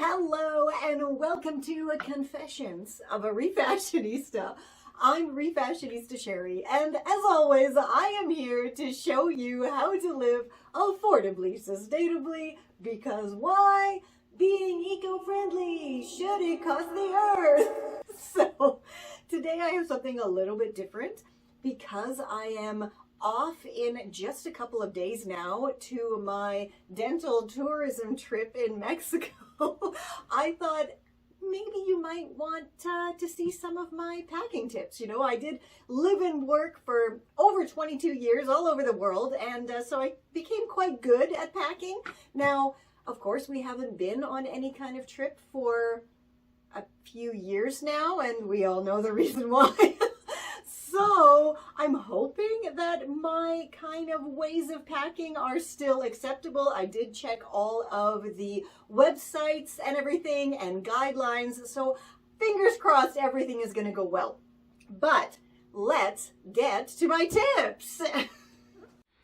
Hello and welcome to Confessions of a Refashionista. I'm Refashionista Sherry, and as always, I am here to show you how to live affordably, sustainably, because why? Being eco-friendly, should it cost the earth? So today I have something a little bit different because I am off in just a couple of days now to my dental tourism trip in Mexico. I thought maybe you might want to see some of my packing tips. You know, I did live and work for over 22 years all over the world, and so I became quite good at packing. Now, of course, we haven't been on any kind of trip for a few years now, and we all know the reason why. So I'm hoping that my kind of ways of packing are still acceptable. I did check all of the websites and everything and guidelines. So fingers crossed everything is going to go well. But let's get to my tips.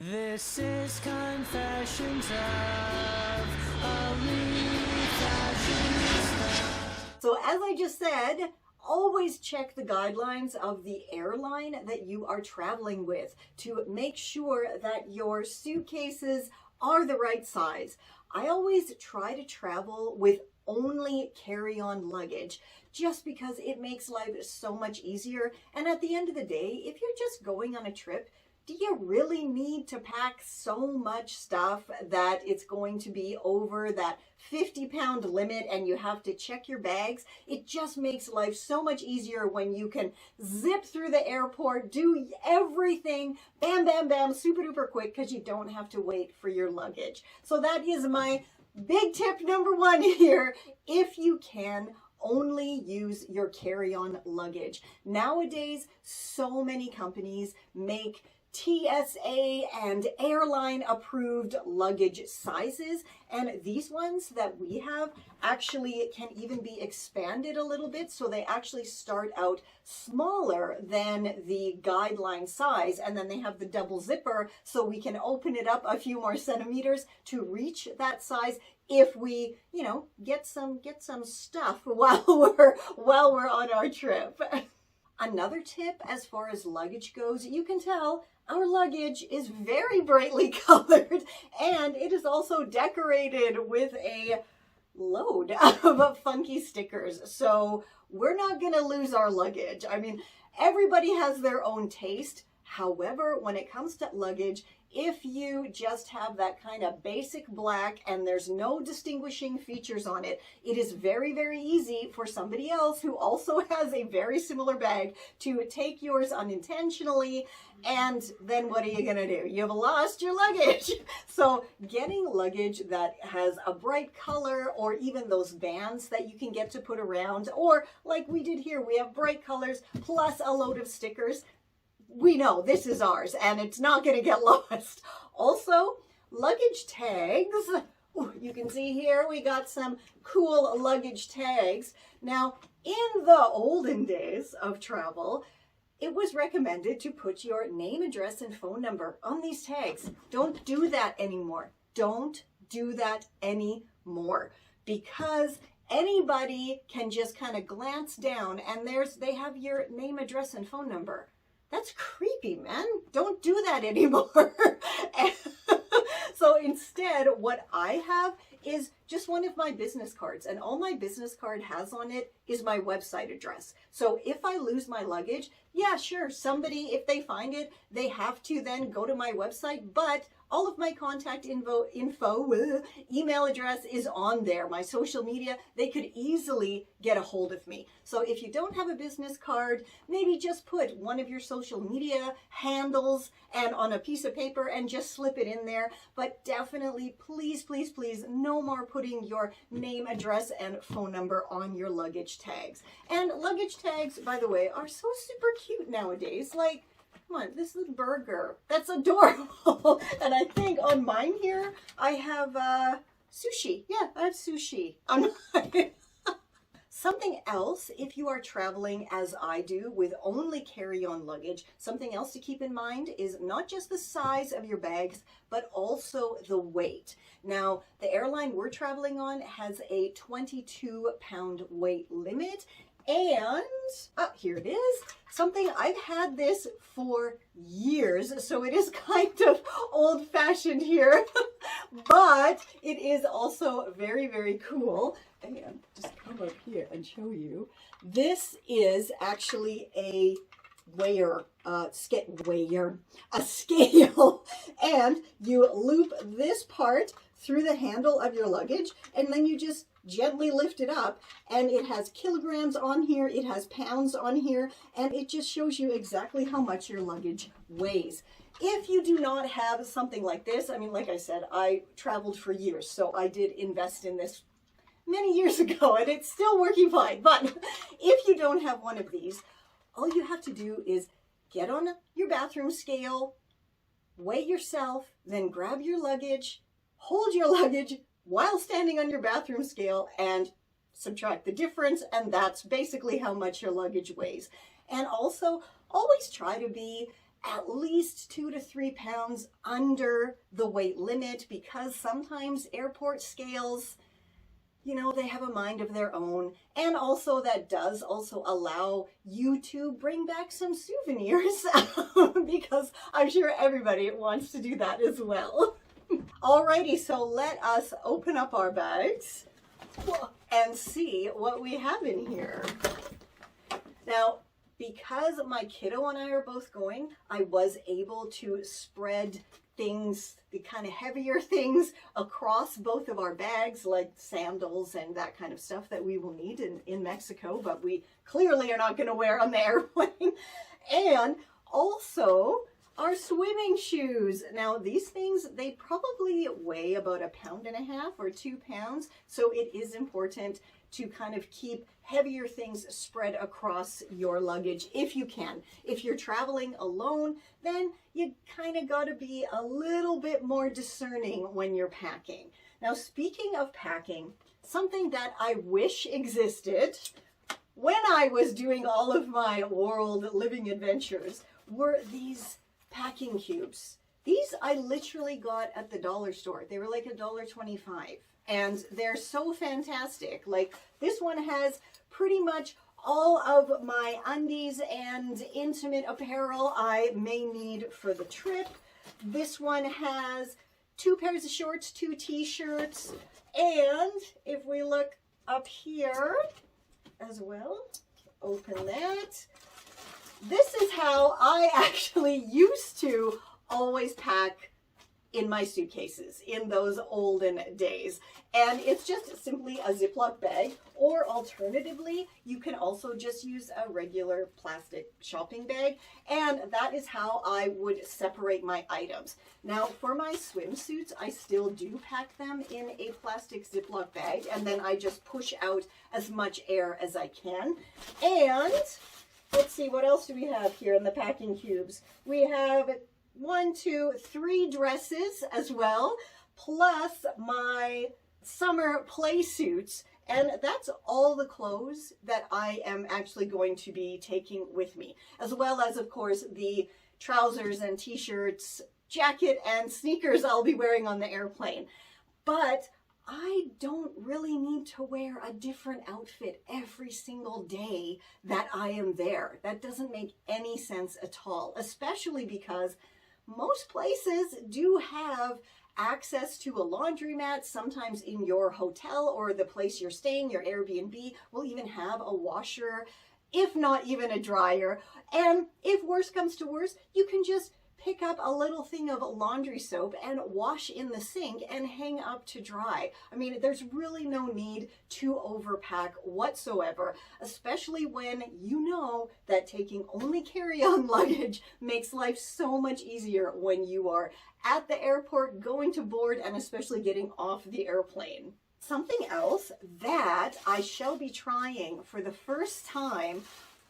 This is Confessions of a Refashionista. So as I just said, always check the guidelines of the airline that you are traveling with to make sure that your suitcases are the right size. I always try to travel with only carry-on luggage just because it makes life so much easier. And at the end of the day, if you're just going on a trip, do you really need to pack so much stuff that it's going to be over that 50-pound limit and you have to check your bags? It just makes life so much easier when you can zip through the airport, do everything, bam, bam, bam, super duper quick because you don't have to wait for your luggage. So that is my big tip number one here. If you can, only use your carry-on luggage. Nowadays, so many companies make TSA and airline approved luggage sizes, and these ones that we have actually can even be expanded a little bit, so they actually start out smaller than the guideline size, and then they have the double zipper so we can open it up a few more centimeters to reach that size if we, you know, get some stuff while we're on our trip. Another tip as far as luggage goes, you can tell our luggage is very brightly colored, and it is also decorated with a load of funky stickers. So we're not going to lose our luggage. I mean, everybody has their own taste. However, when it comes to luggage, if you just have that kind of basic black and there's no distinguishing features on it, it is very, very easy for somebody else who also has a very similar bag to take yours unintentionally. And then what are you going to do? You've lost your luggage. So getting luggage that has a bright color, or even those bands that you can get to put around, or like we did here, we have bright colors plus a load of stickers. We know this is ours and it's not going to get lost. Also, luggage tags. Ooh, you can see here we got some cool luggage tags. Now, in the olden days of travel, it was recommended to put your name, address, and phone number on these tags. Don't do that anymore. Don't do that anymore, because anybody can just kind of glance down and they have your name, address, and phone number. That's creepy, man. Don't do that anymore. So instead, what I have is just one of my business cards, and all my business card has on it is my website address. So if I lose my luggage, yeah, sure, somebody, if they find it, they have to then go to my website, but all of my contact info, email address is on there. My social media, they could easily get a hold of me. So if you don't have a business card, maybe just put one of your social media handles and on a piece of paper and just slip it in there. But definitely, please, please, please, no more putting your name, address, and phone number on your luggage tags. And luggage tags, by the way, are so super cute nowadays. Like, come on, this is a burger. That's adorable. And I think on mine here, I have sushi. Yeah, I have sushi on mine. Something else, if you are traveling as I do with only carry-on luggage, something else to keep in mind is not just the size of your bags, but also the weight. Now, the airline we're traveling on has a 22-pound weight limit, and here it is. Something I've had this for years, so it is kind of old-fashioned here, but it is also very, very cool. And just come up here and show you. This is actually a a scale, and you loop this part through the handle of your luggage, and then you just gently lift it up, and it has kilograms on here, it has pounds on here, and it just shows you exactly how much your luggage weighs. If you do not have something like this, I mean, like I said, I traveled for years, so I did invest in this many years ago, and it's still working fine. But if you don't have one of these, all you have to do is get on your bathroom scale, weigh yourself, then grab your luggage, hold your luggage while standing on your bathroom scale, and subtract the difference, and that's basically how much your luggage weighs. And also, always try to be at least 2 to 3 pounds under the weight limit, because sometimes airport scales, you know, they have a mind of their own. And also that does also allow you to bring back some souvenirs because I'm sure everybody wants to do that as well. Alrighty, so let us open up our bags and see what we have in here. Now, because my kiddo and I are both going, I was able to spread things, the kind of heavier things, across both of our bags, like sandals and that kind of stuff that we will need in Mexico, but we clearly are not going to wear on the airplane. And also our swimming shoes. Now, these things, they probably weigh about 1.5 pounds or 2 pounds, so it is important to kind of keep heavier things spread across your luggage if you can. If you're traveling alone, then you kind of got to be a little bit more discerning when you're packing. Now, speaking of packing, something that I wish existed when I was doing all of my world living adventures were these packing cubes. These I literally got at the dollar store. They were like $1.25. And they're so fantastic. Like, this one has pretty much all of my undies and intimate apparel I may need for the trip. This one has 2 pairs of shorts, 2 t-shirts, and if we look up here as well, open that. This is how I actually used to always pack in my suitcases in those olden days. And it's just simply a Ziploc bag, or alternatively, you can also just use a regular plastic shopping bag. And that is how I would separate my items. Now, for my swimsuits, I still do pack them in a plastic Ziploc bag, and then I just push out as much air as I can. And let's see, what else do we have here in the packing cubes? We have 1, 2, 3 dresses as well, plus my summer play suits. And that's all the clothes that I am actually going to be taking with me, as well as, of course, the trousers and t-shirts, jacket and sneakers I'll be wearing on the airplane. But I don't really need to wear a different outfit every single day that I am there. That doesn't make any sense at all, especially because most places do have access to a laundromat. Sometimes in your hotel or the place you're staying, your Airbnb, will even have a washer, if not even a dryer. And if worse comes to worse, you can just pick up a little thing of laundry soap and wash in the sink and hang up to dry. I mean, there's really no need to overpack whatsoever, especially when you know that taking only carry-on luggage makes life so much easier when you are at the airport, going to board, and especially getting off the airplane. Something else that I shall be trying for the first time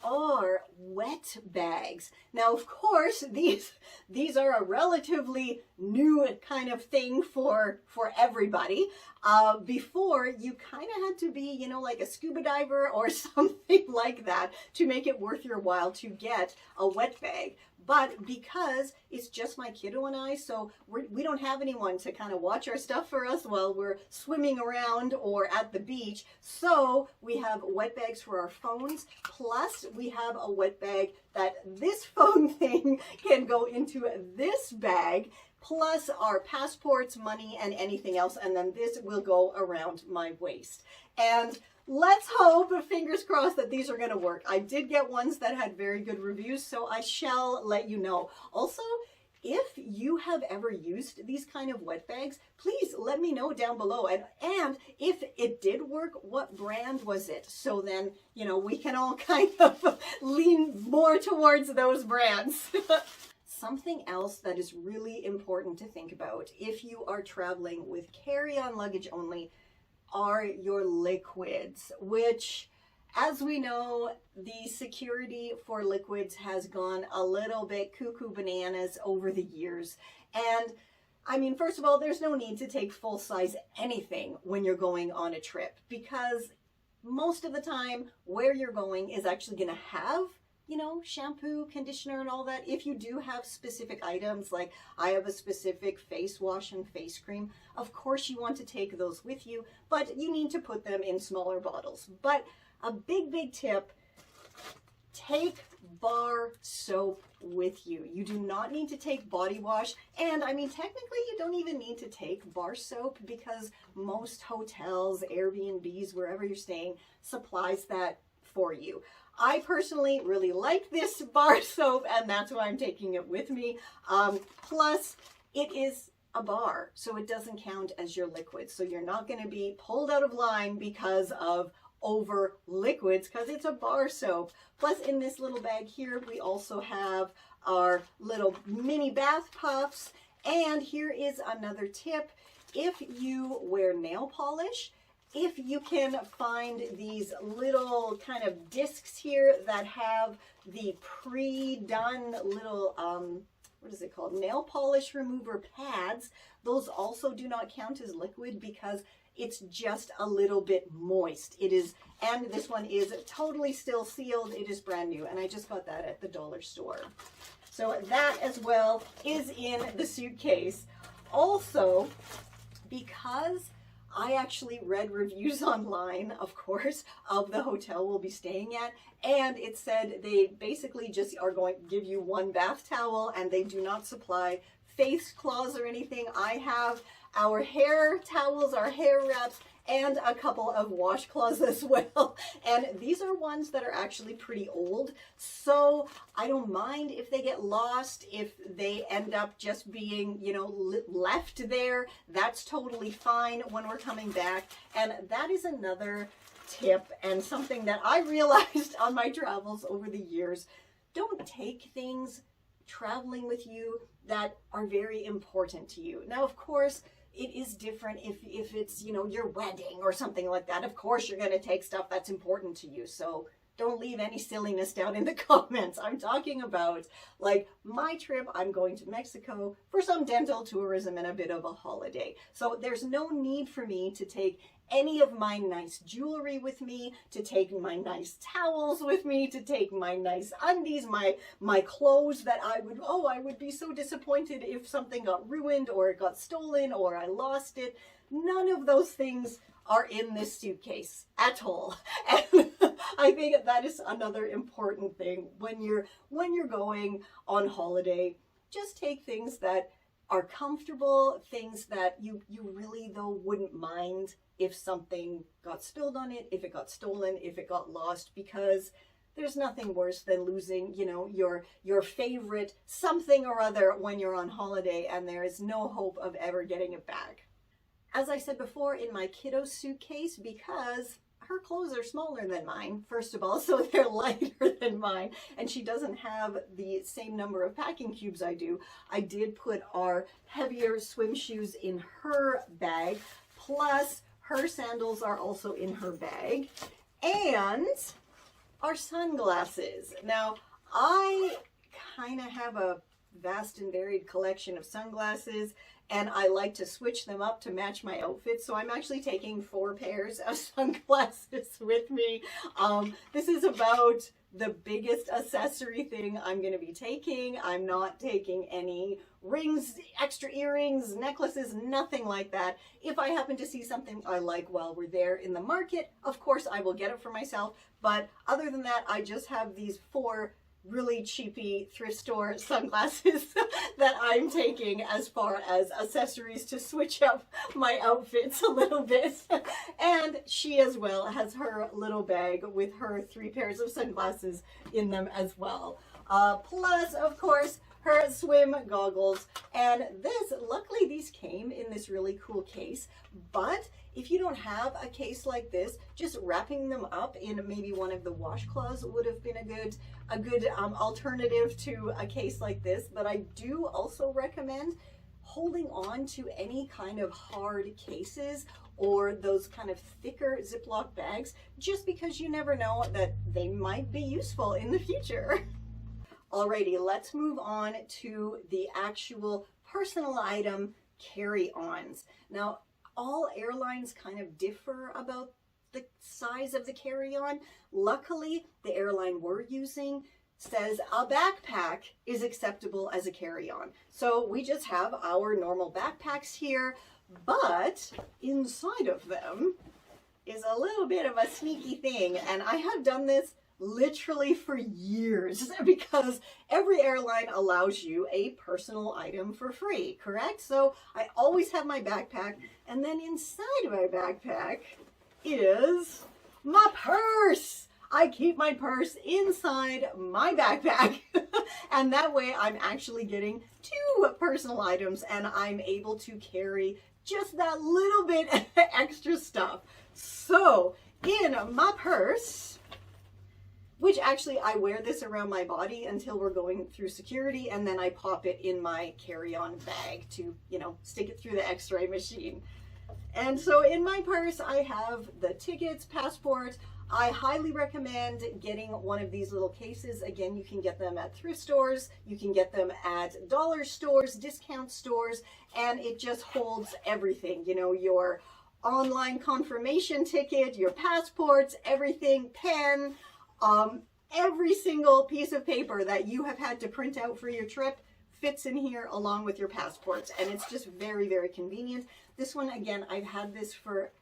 are wet bags. Now, of course, these are a relatively new kind of thing for everybody. Before, you kind of had to be, you know, like a scuba diver or something like that to make it worth your while to get a wet bag. But because it's just my kiddo and I, so we don't have anyone to kind of watch our stuff for us while we're swimming around or at the beach. So we have wet bags for our phones. Plus we have a wet bag that this phone thing can go into this bag. Plus our passports, money, and anything else. And then this will go around my waist. And let's hope, fingers crossed, that these are going to work. I did get ones that had very good reviews, so I shall let you know. Also, if you have ever used these kind of wet bags, please let me know down below. And if it did work, what brand was it? So then, you know, we can all kind of lean more towards those brands. Something else that is really important to think about if you are traveling with carry-on luggage only are your liquids, which, as we know, the security for liquids has gone a little bit cuckoo bananas over the years. And I mean, first of all, there's no need to take full-size anything when you're going on a trip, because most of the time where you're going is actually going to have, you know, shampoo, conditioner, and all that. If you do have specific items, like I have a specific face wash and face cream, of course you want to take those with you, but you need to put them in smaller bottles. But a big tip, take bar soap with you. You do not need to take body wash. And I mean, technically you don't even need to take bar soap, because most hotels, Airbnbs, wherever you're staying, supplies that for you. I personally really like this bar soap, and that's why I'm taking it with me. Plus, it is a bar, so it doesn't count as your liquid. So you're not going to be pulled out of line because of over liquids, because it's a bar soap. Plus, in this little bag here, we also have our little mini bath puffs. And here is another tip. If you wear nail polish, if you can find these little kind of discs here that have the pre-done little, what is it called? Nail polish remover pads, those also do not count as liquid because it's just a little bit moist. It is, and this one is totally still sealed. It is brand new, and I just got that at the dollar store. So that as well is in the suitcase. Also, because I actually read reviews online, of course, of the hotel we'll be staying at, and it said they basically just are going to give you one bath towel, and they do not supply face cloths or anything. I have our hair towels, our hair wraps, and a couple of washcloths as well. And these are ones that are actually pretty old, so I don't mind if they get lost, if they end up just being, you know, left there. That's totally fine when we're coming back. And that is another tip, and something that I realized on my travels over the years. Don't take things traveling with you that are very important to you. Now, of course, it is different if it's, you know, your wedding or something like that. Of course, you're going to take stuff that's important to you. So don't leave any silliness down in the comments. I'm talking about, like, my trip. I'm going to Mexico for some dental tourism and a bit of a holiday. So there's no need for me to take any of my nice jewelry with me, to take my nice towels with me, to take my nice undies, my clothes that I would be so disappointed if something got ruined or it got stolen or I lost it. None of those things are in this suitcase at all. And I think that is another important thing when you're going on holiday. Just take things that are comfortable, things that you really though wouldn't mind if something got spilled on it, if it got stolen, if it got lost, because there's nothing worse than losing, you know, your favorite something or other when you're on holiday and there is no hope of ever getting it back. As I said before, in my kiddo's suitcase, because her clothes are smaller than mine, first of all, so they're lighter than mine, and she doesn't have the same number of packing cubes I do, I did put our heavier swim shoes in her bag, plus her sandals are also in her bag, and our sunglasses. Now, I kind of have a vast and varied collection of sunglasses, and I like to switch them up to match my outfit. So I'm actually taking 4 pairs of sunglasses with me. This is about the biggest accessory thing I'm going to be taking. I'm not taking any rings, extra earrings, necklaces, nothing like that. If I happen to see something I like while we're there in the market, of course I will get it for myself. But other than that, I just have these 4 really cheapy thrift store sunglasses that I'm taking as far as accessories to switch up my outfits a little bit. And she as well has her little bag with her 3 pairs of sunglasses in them as well. Plus, of course, her swim goggles. And this, luckily these came in this really cool case, but if you don't have a case like this, just wrapping them up in maybe one of the washcloths would have been a good alternative to a case like this. But I do also recommend holding on to any kind of hard cases or those kind of thicker Ziploc bags, just because you never know that they might be useful in the future. Alrighty, let's move on to the actual personal item carry-ons. Now, all airlines kind of differ about the size of the carry-on. Luckily, the airline we're using says a backpack is acceptable as a carry-on. So we just have our normal backpacks here, but inside of them is a little bit of a sneaky thing. And I have done this literally for years because every airline allows you a personal item for free, correct? So I always have my backpack, and then inside of my backpack is my purse. I keep my purse inside my backpack and that way I'm actually getting 2 personal items and I'm able to carry just that little bit extra stuff. So in my purse, which actually I wear this around my body until we're going through security, and then I pop it in my carry-on bag to, you know, stick it through the x-ray machine. And so in my purse, I have the tickets, passport. I highly recommend getting one of these little cases. Again, you can get them at thrift stores, you can get them at dollar stores, discount stores, and it just holds everything. You know, your online confirmation ticket, your passports, everything, pen, every single piece of paper that you have had to print out for your trip fits in here along with your passports, and it's just very, very convenient. This one, again, I've had this for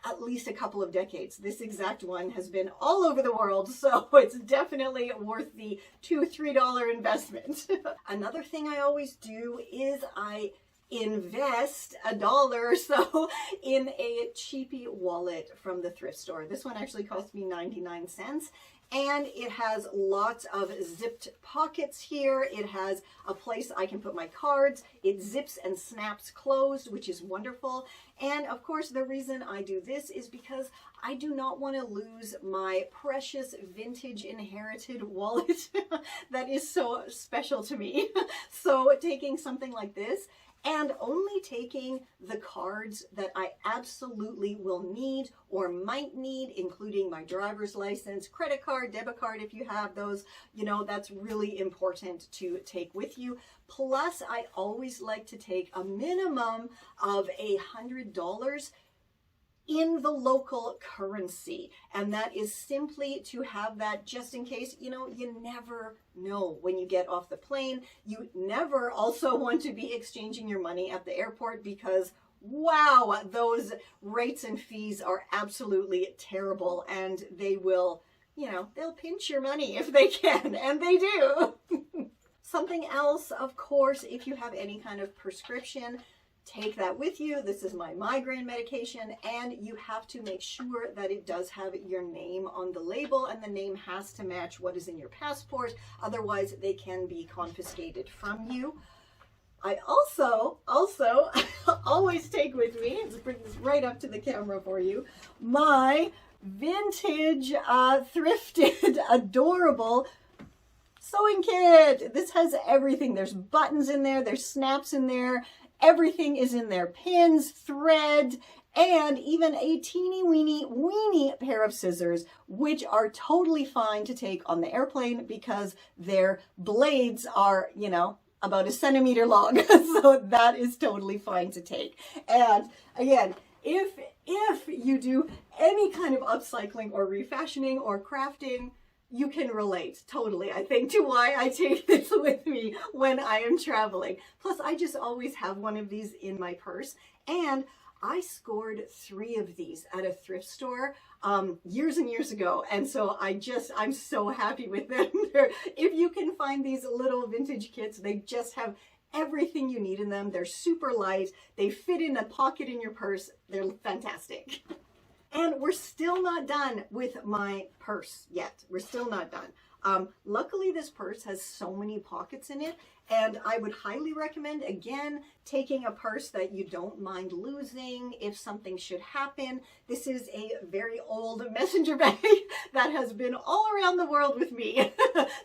at least a couple of decades. This exact one has been all over the world, so it's definitely worth the $2-3 investment. Another thing I always do is I invest $1 or so in a cheapy wallet from the thrift store. This one actually cost me 99 cents. And it has lots of zipped pockets here. It has a place I can put my cards. It zips and snaps closed, which is wonderful. And of course, the reason I do this is because I do not want to lose my precious vintage inherited wallet that is so special to me. So taking something like this, and only taking the cards that I absolutely will need or might need, including my driver's license, credit card, debit card, if you have those, you know, that's really important to take with you. Plus, I always like to take a minimum of $100 in the local currency. And that is simply to have that just in case, you know, you never know when you get off the plane. You never also want to be exchanging your money at the airport because, wow, those rates and fees are absolutely terrible, and they will, you know, they'll pinch your money if they can, and they do. Something else, of course, if you have any kind of prescription, take that with you. This is my migraine medication, and you have to make sure that it does have your name on the label, and the name has to match what is in your passport. Otherwise, they can be confiscated from you. I also always take with me, let's bring this right up to the camera for you, my vintage, thrifted, adorable sewing kit. This has everything. There's buttons in there, there's snaps in there, everything is in there, pins, thread, and even a teeny weeny pair of scissors, which are totally fine to take on the airplane because their blades are, you know, about a centimeter long. So that is totally fine to take. And again, if you do any kind of upcycling or refashioning or crafting, you can relate totally, I think, to why I take this with me when I am traveling. Plus, I just always have one of these in my purse. And I scored 3 of these at a thrift store years and years ago. And so I'm so happy with them. If you can find these little vintage kits, they just have everything you need in them. They're super light. They fit in a pocket in your purse. They're fantastic. And we're still not done with my purse yet. We're still not done. Luckily, this purse has so many pockets in it, and I would highly recommend, again, taking a purse that you don't mind losing if something should happen. This is a very old messenger bag that has been all around the world with me.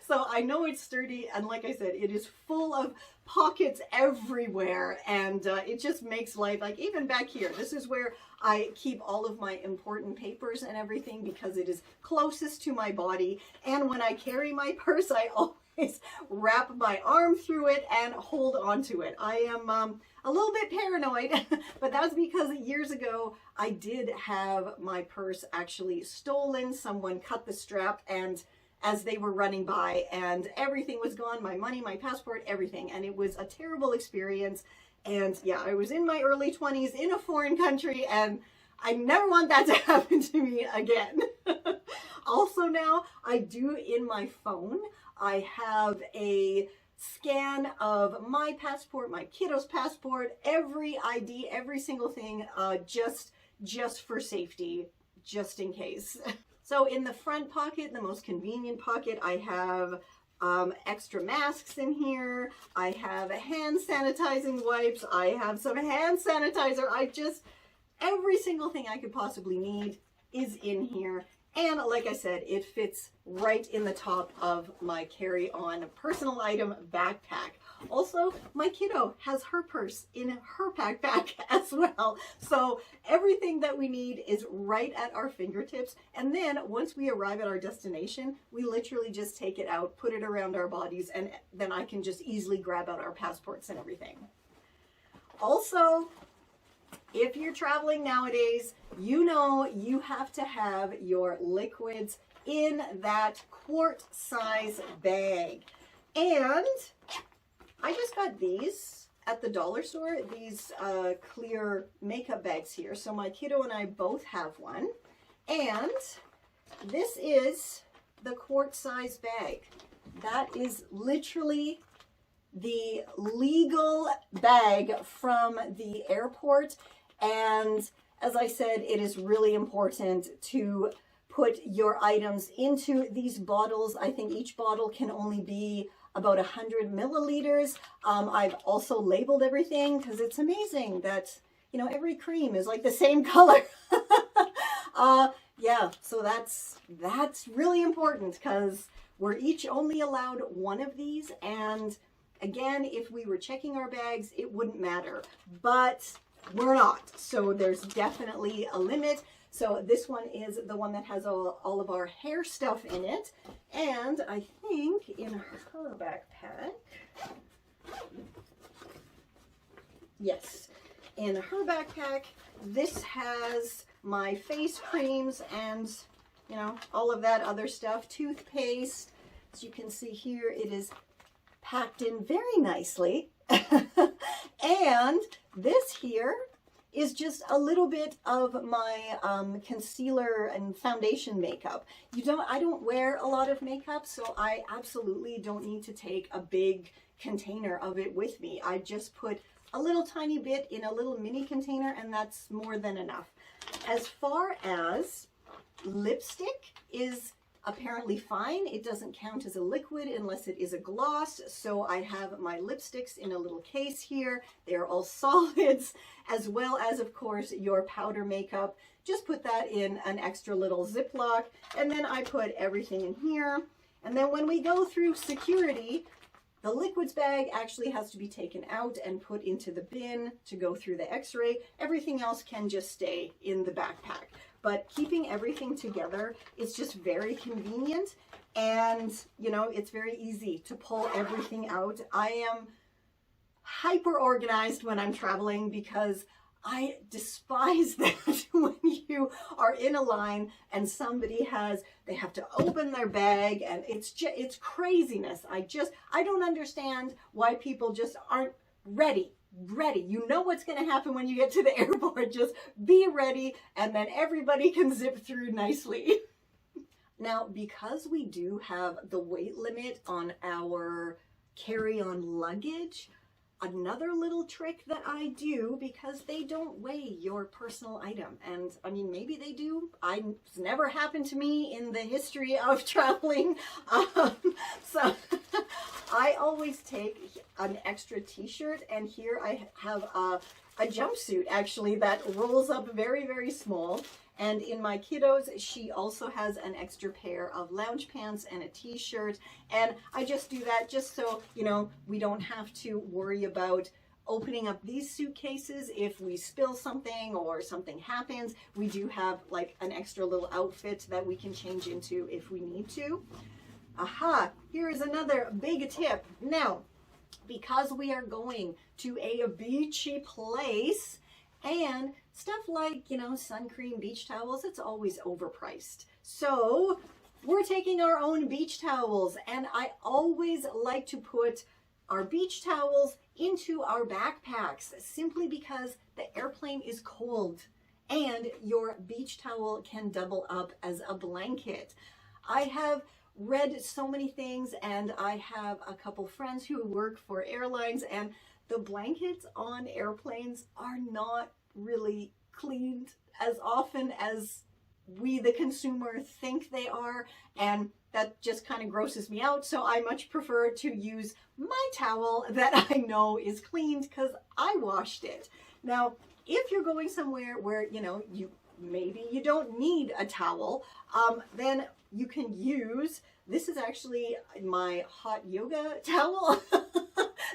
So I know it's sturdy, and like I said, it is full of pockets everywhere, and it just makes life, like even back here, this is where I keep all of my important papers and everything because it is closest to my body. And when I carry my purse, I always wrap my arm through it and hold onto it. I am a little bit paranoid, but that's because years ago I did have my purse actually stolen. Someone cut the strap and as they were running by, and everything was gone, my money, my passport, everything. And it was a terrible experience. And yeah, I was in my early 20s in a foreign country, and I never want that to happen to me again. Also now, I do in my phone, I have a scan of my passport, my kiddo's passport, every ID, every single thing, just for safety, just in case. So in the front pocket, the most convenient pocket, I have extra masks in here. I have hand sanitizing wipes. I have some hand sanitizer. Every single thing I could possibly need is in here. And like I said, it fits right in the top of my carry-on personal item backpack. Also, my kiddo has her purse in her backpack as well. So everything that we need is right at our fingertips. And then once we arrive at our destination, we literally just take it out, put it around our bodies, and then I can just easily grab out our passports and everything. Also, if you're traveling nowadays, you know you have to have your liquids in that quart size bag. And I just got these at the dollar store, these clear makeup bags here. So my kiddo and I both have one. And this is the quart size bag. That is literally the legal bag from the airport. And as I said, it is really important to put your items into these bottles. I think each bottle can only be about 100 milliliters. I've also labeled everything because it's amazing that, you know, every cream is like the same color. Yeah, so that's really important because we're each only allowed one of these. And again, if we were checking our bags, it wouldn't matter, but we're not. So there's definitely a limit. So this one is the one that has all of our hair stuff in it. And I think in her backpack, yes, in her backpack, this has my face creams and, you know, all of that other stuff, toothpaste. As you can see here, it is packed in very nicely. And this here is just a little bit of my concealer and foundation makeup. I don't wear a lot of makeup, so I absolutely don't need to take a big container of it with me. I just put a little tiny bit in a little mini container, and that's more than enough. As far as lipstick is apparently fine. It doesn't count as a liquid unless it is a gloss. So I have my lipsticks in a little case here. They're all solids, as well as, of course, your powder makeup. Just put that in an extra little Ziploc, and then I put everything in here. And then when we go through security, the liquids bag actually has to be taken out and put into the bin to go through the x-ray. Everything else can just stay in the backpack. But keeping everything together is just very convenient, and you know, it's very easy to pull everything out. I am hyper organized when I'm traveling because I despise that when you are in a line and they have to open their bag, and it's craziness. I don't understand why people just aren't ready. You know what's going to happen when you get to the airport. Just be ready, and then everybody can zip through nicely. Now, because we do have the weight limit on our carry-on luggage, another little trick that I do, because they don't weigh your personal item, and I mean, maybe they do. It's never happened to me in the history of traveling. So I always take an extra t-shirt, and here I have a jumpsuit actually that rolls up very, very small. And in my kiddos, she also has an extra pair of lounge pants and a t-shirt. And I just do that just so, you know, we don't have to worry about opening up these suitcases if we spill something or something happens. We do have like an extra little outfit that we can change into if we need to. Aha, here is another big tip. Now, because we are going to a beachy place, and stuff like, you know, sun cream, beach towels, it's always overpriced. So we're taking our own beach towels, and I always like to put our beach towels into our backpacks simply because the airplane is cold and your beach towel can double up as a blanket. I have read so many things, and I have a couple friends who work for airlines, and the blankets on airplanes are not really cleaned as often as we, the consumer, think they are, and that just kind of grosses me out. So I much prefer to use my towel that I know is cleaned because I washed it. Now, if you're going somewhere where, you know, maybe you don't need a towel, then you can use, this is actually my hot yoga towel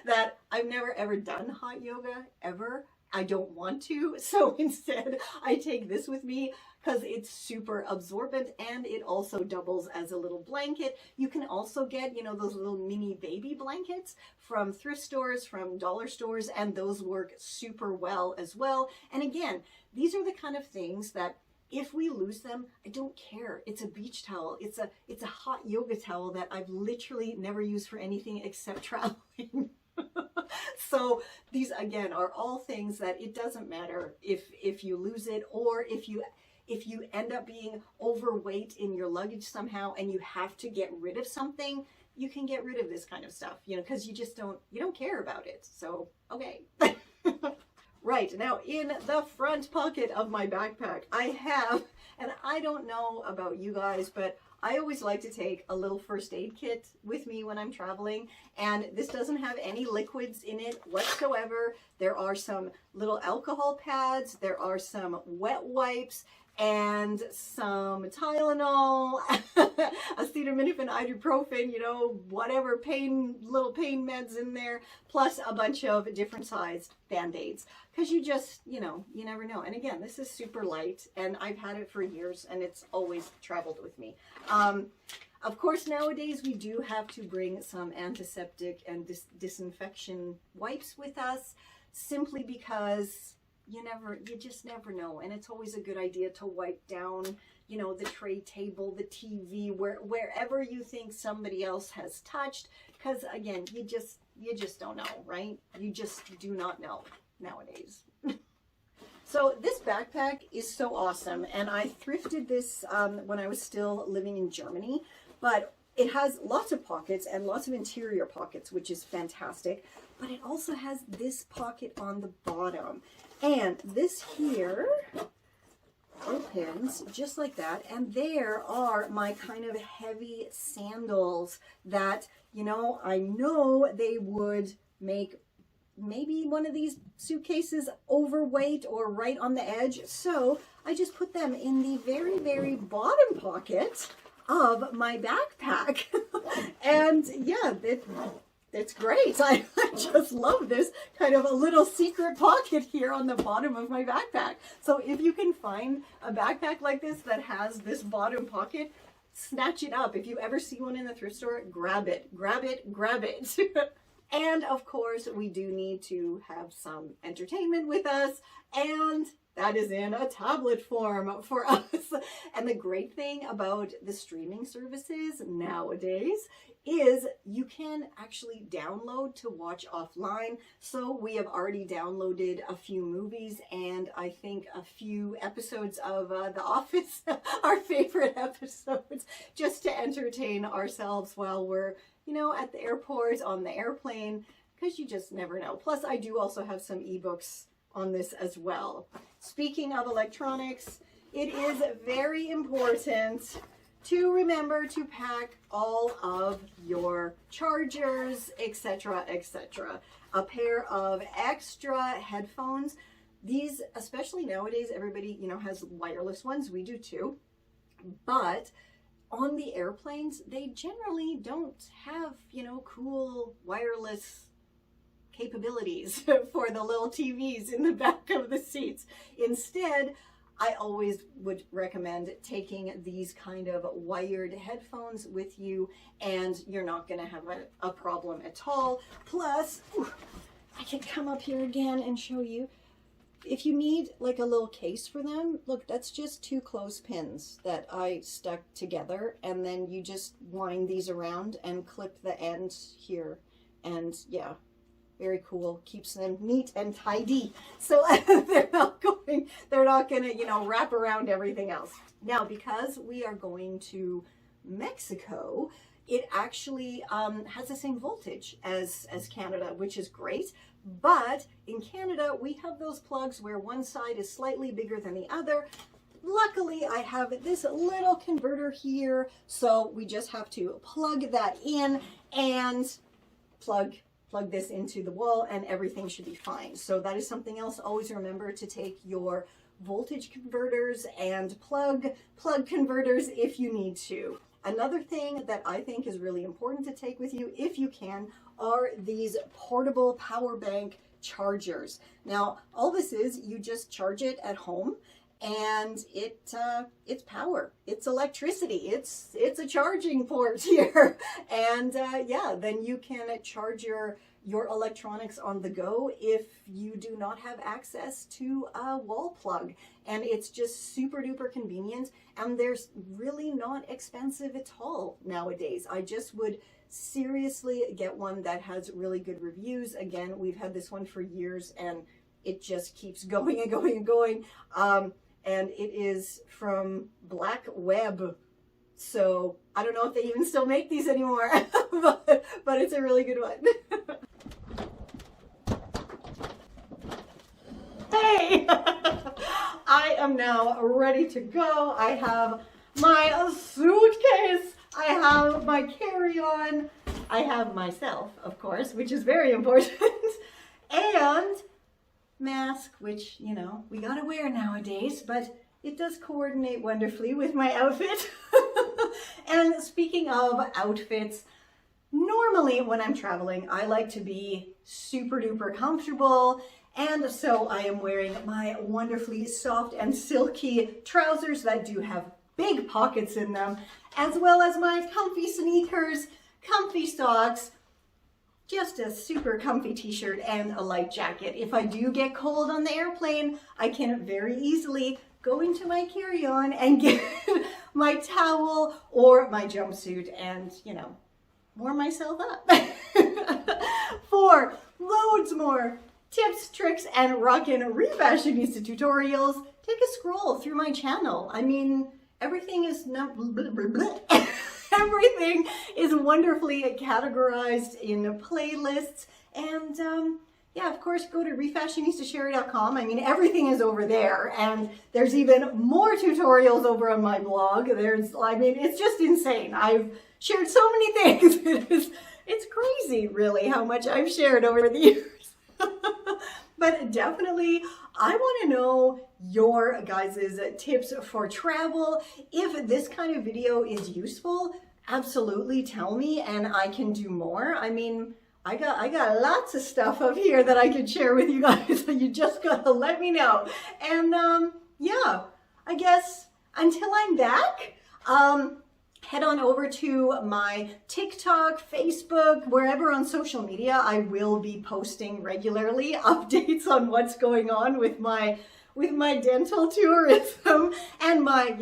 that I've never ever done hot yoga ever. I don't want to, so instead I take this with me because it's super absorbent, and it also doubles as a little blanket. You can also get, you know, those little mini baby blankets from thrift stores, from dollar stores, and those work super well as well. And again, these are the kind of things that if we lose them, I don't care. It's a beach towel. It's a hot yoga towel that I've literally never used for anything except traveling. So these, again, are all things that it doesn't matter if you lose it, or if you end up being overweight in your luggage somehow and you have to get rid of something, you can get rid of this kind of stuff, you know, because you don't care about it. So, okay. Right, now in the front pocket of my backpack, I have, and I don't know about you guys, but I always like to take a little first aid kit with me when I'm traveling, and this doesn't have any liquids in it whatsoever. There are some little alcohol pads, there are some wet wipes, and some Tylenol, acetaminophen, ibuprofen, you know, whatever little pain meds in there, plus a bunch of different sized Band-Aids. Because you just, you know, you never know. And again, this is super light, and I've had it for years, and it's always traveled with me. Of course, nowadays we do have to bring some antiseptic and disinfection wipes with us, simply because you just never know. And it's always a good idea to wipe down, you know, the tray table, the TV, wherever you think somebody else has touched. Because again, you just don't know, right? You just do not know nowadays. So this backpack is so awesome, and I thrifted this when I was still living in Germany, but it has lots of pockets and lots of interior pockets, which is fantastic. But it also has this pocket on the bottom, and this here opens just like that, and there are my kind of heavy sandals that, you know, I know they would make maybe one of these suitcases overweight or right on the edge, so I just put them in the very, very bottom pocket of my backpack. And yeah, it's great. I just love this kind of a little secret pocket here on the bottom of my backpack. So if you can find a backpack like this that has this bottom pocket, snatch it up. If you ever see one in the thrift store, grab it, grab it, grab it. And of course, we do need to have some entertainment with us, and that is in a tablet form for us. And the great thing about the streaming services nowadays is you can actually download to watch offline. So we have already downloaded a few movies and I think a few episodes of The Office, our favorite episodes, just to entertain ourselves while we're, you know, at the airport, on the airplane, because you just never know. Plus, I do also have some ebooks on this as well. Speaking of electronics, it is very important to remember to pack all of your chargers, etc., etc. A pair of extra headphones. These, especially nowadays, everybody, you know, has wireless ones. We do too. But on the airplanes, they generally don't have, you know, cool wireless capabilities for the little TVs in the back of the seats. Instead, I always would recommend taking these kind of wired headphones with you, and you're not going to have a problem at all. Plus, I can come up here again and show you. If you need like a little case for them, look, that's just 2 clothespins that I stuck together, and then you just wind these around and clip the end here. And yeah, very cool. Keeps them neat and tidy. So they're not going to, you know, wrap around everything else. Now, because we are going to Mexico, it actually has the same voltage as Canada, which is great. But in Canada, we have those plugs where one side is slightly bigger than the other. Luckily, I have this little converter here, so we just have to plug that in and plug this into the wall, and everything should be fine. So that is something else. Always remember to take your voltage converters and plug converters if you need to. Another thing that I think is really important to take with you, if you can, are these portable power bank chargers. Now, all this is, you just charge it at home, and it's power, it's electricity, it's a charging port here, and yeah, then you can charge your electronics on the go if you do not have access to a wall plug. And it's just super duper convenient, and they're really not expensive at all nowadays. I just would seriously get one that has really good reviews. Again, we've had this one for years and it just keeps going and going and going. And it is from Black Web. So I don't know if they even still make these anymore, but it's a really good one. Hey, I am now ready to go. I have my suitcase, I have my carry-on, I have myself, of course, which is very important, and mask, which, you know, we gotta wear nowadays, but it does coordinate wonderfully with my outfit. And speaking of outfits, normally when I'm traveling, I like to be super duper comfortable, and so I am wearing my wonderfully soft and silky trousers that do have big pockets in them, as well as my comfy sneakers, comfy socks, just a super comfy t-shirt and a light jacket. If I do get cold on the airplane, I can very easily go into my carry-on and get my towel or my jumpsuit and, you know, warm myself up. For loads more tips, tricks, and rockin' Refashionista tutorials, take a scroll through my channel. I mean, everything is not blah, blah, blah. Everything is wonderfully categorized in playlists, and yeah, of course, go to refashionistasherry.com. I mean, everything is over there, and there's even more tutorials over on my blog. I mean, it's just insane. I've shared so many things. It's crazy, really, how much I've shared over the years. But definitely, I want to know your guys' tips for travel. If this kind of video is useful, absolutely tell me and I can do more. I mean, I got lots of stuff up here that I can share with you guys. You just gotta let me know. And yeah, I guess until I'm back, head on over to my TikTok, Facebook, wherever on social media. I will be posting regularly updates on what's going on with my dental tourism and my,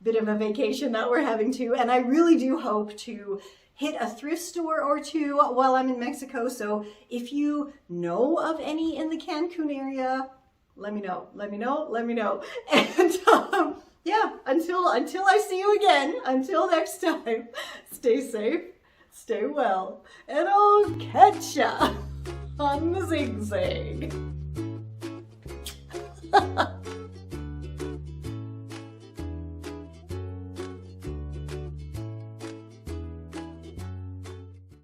bit of a vacation that we're having too. And I really do hope to hit a thrift store or two while I'm in Mexico. So if you know of any in the Cancun area, let me know. And yeah, until I see you again, until next time, stay safe, stay well, and I'll catch ya on the zigzag.